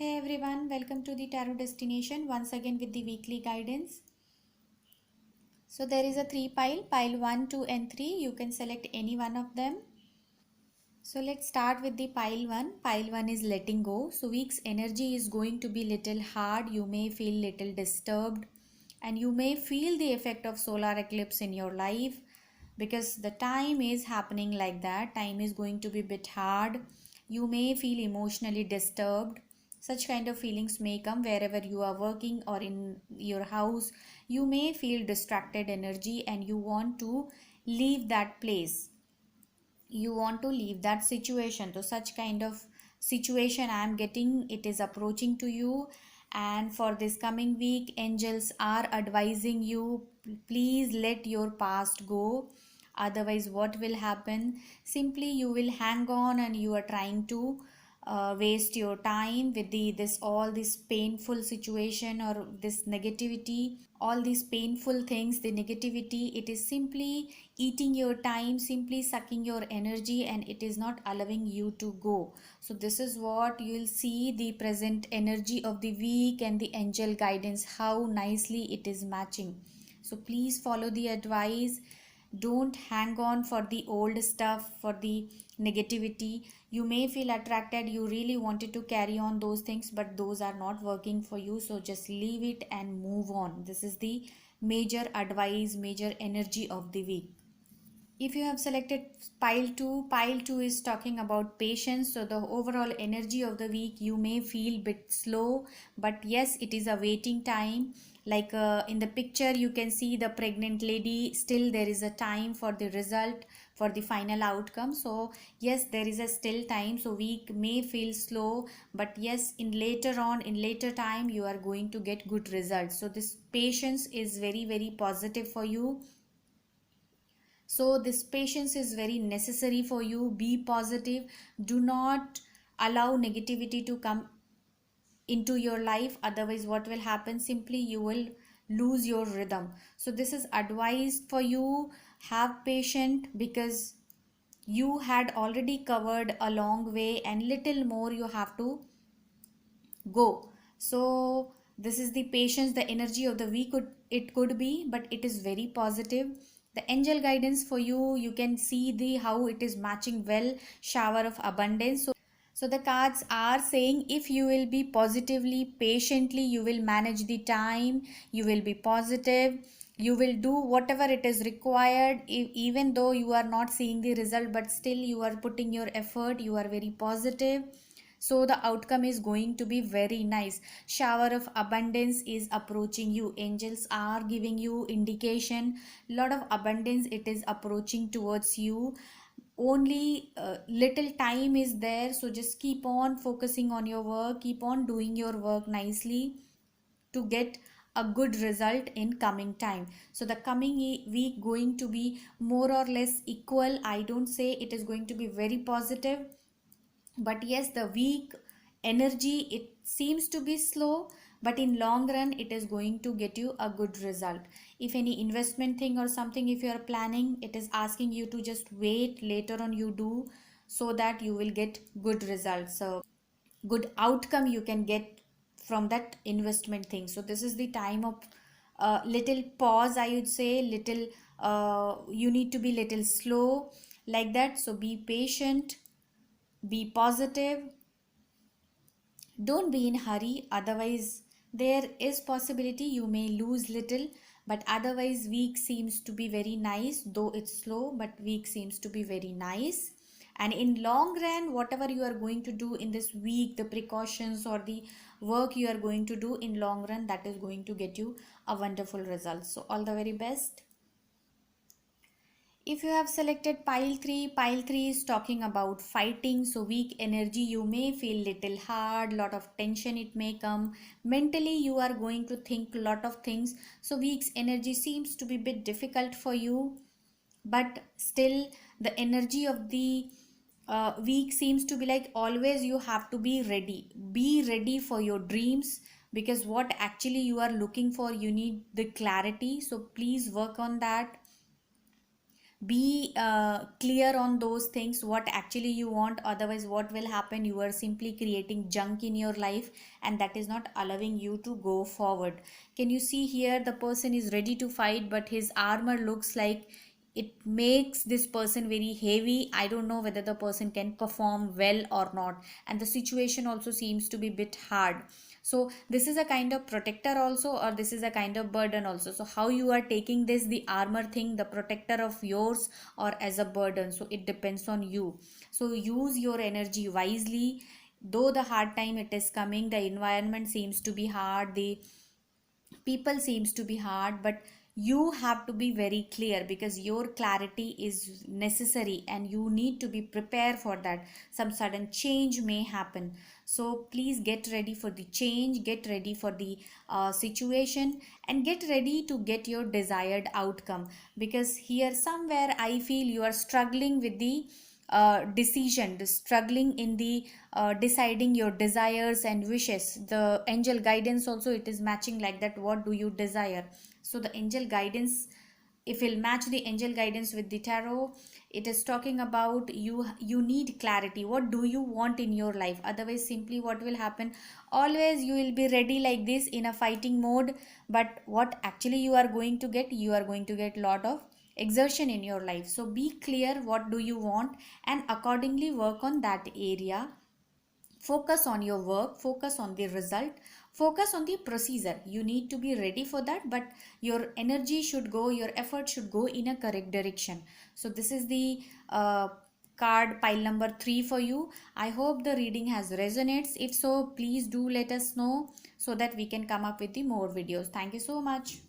Hey everyone, welcome to the Tarot Destination once again with the weekly guidance. So there is a three pile 1, 2 and 3. You can select any one of them. So let's start with the pile 1. Pile 1 is letting go. So week's energy is going to be little hard. You may feel little disturbed and you may feel the effect of solar eclipse in your life because the time is happening like that. Time is going to be a bit hard. You may feel emotionally disturbed. Such kind of feelings may come wherever you are working or in your house. You may feel distracted energy and you want to leave that place. You want to leave that situation. So such kind of situation I am getting, it is approaching to you. And for this coming week, angels are advising you, please let your past go. Otherwise what will happen, simply you will hang on and you are trying to waste your time with this all this painful situation or this negativity, all these painful things, the negativity, it is simply eating your time, simply sucking your energy, and it is not allowing you to go. So this is what you will see, the present energy of the week and the angel guidance, how nicely it is matching. So please follow the advice. Don't hang on for the old stuff, for the negativity. You may feel attracted, you really wanted to carry on those things, but those are not working for you. So just leave it and move on. This is the major advice, major energy of the week. If you have selected pile 2 is talking about patience. So the overall energy of the week, you may feel bit slow, but yes, it is a waiting time. Like in the picture you can see the pregnant lady, still there is a time for the result, for the final outcome. So yes, there is a still time. So week may feel slow, but yes, in later on, in later time, you are going to get good results. So this patience is very positive for you. So this patience is very necessary for you. Be positive. Do not allow negativity to come into your life. Otherwise what will happen, simply you will lose your rhythm. So this is advice for you. Have patience, because you had already covered a long way and little more you have to go. So this is the patience, the energy of the week. It could be, but it is very positive. The angel guidance for you, you can see the how it is matching well. Shower of abundance. So the cards are saying, if you will be positively, patiently, you will manage the time, you will be positive, you will do whatever it is required, even though you are not seeing the result, but still you are putting your effort, you are very positive. So the outcome is going to be very nice. Shower of abundance is approaching you. Angels are giving you indication, lot of abundance, it is approaching towards you. Only little time is there, so just keep on focusing on your work, keep on doing your work nicely to get a good result in coming time. So the coming week going to be more or less equal. I don't say it is going to be very positive, but yes, the weak energy, it seems to be slow, but in long run it is going to get you a good result. If any investment thing or something, if you are planning, it is asking you to just wait, later on you do, so that you will get good results. So good outcome you can get from that investment thing. So this is the time of little pause, I would say. Little you need to be little slow, like that. So be patient, be positive, don't be in hurry. Otherwise there is possibility you may lose little, but otherwise week seems to be very nice. Though it's slow, but week seems to be very nice. And in long run, whatever you are going to do in this week, the precautions or the work you are going to do in long run, that is going to get you a wonderful result. So all the very best. If you have selected pile 3 is talking about fighting. So weak energy, you may feel little hard, lot of tension it may come. Mentally you are going to think lot of things. So week's energy seems to be a bit difficult for you, but still the energy of the week seems to be like, always you have to be ready. Be ready for your dreams, because what actually you are looking for, you need the clarity. So please work on that. Be clear on those things, what actually you want. Otherwise what will happen, you are simply creating junk in your life, and that is not allowing you to go forward. Can you see here, the person is ready to fight, but his armor looks like it makes this person very heavy. I don't know whether the person can perform well or not, and the situation also seems to be bit hard. So this is a kind of protector also, or this is a kind of burden also. So how you are taking this, the armor thing, the protector of yours, or as a burden, so it depends on you. So use your energy wisely. Though the hard time it is coming, the environment seems to be hard, the people seems to be hard, but you have to be very clear, because your clarity is necessary and you need to be prepared for that. Some sudden change may happen, so please get ready for the change, get ready for the situation, and get ready to get your desired outcome. Because here somewhere I feel you are struggling with the decision, the struggling in the deciding your desires and wishes. The angel guidance also, it is matching like that, what do you desire. So the angel guidance, if we'll match the angel guidance with the tarot, it is talking about you need clarity, what do you want in your life. Otherwise simply what will happen, always you will be ready like this in a fighting mode, but what actually you are going to get, you are going to get lot of exertion in your life. So be clear what do you want, and accordingly work on that area. Focus on your work, focus on the result, focus on the procedure. You need to be ready for that, but your energy should go, your effort should go in a correct direction. So this is the card pile number 3 for you. I hope the reading has resonates. If so, please do let us know, so that we can come up with the more videos. Thank you so much.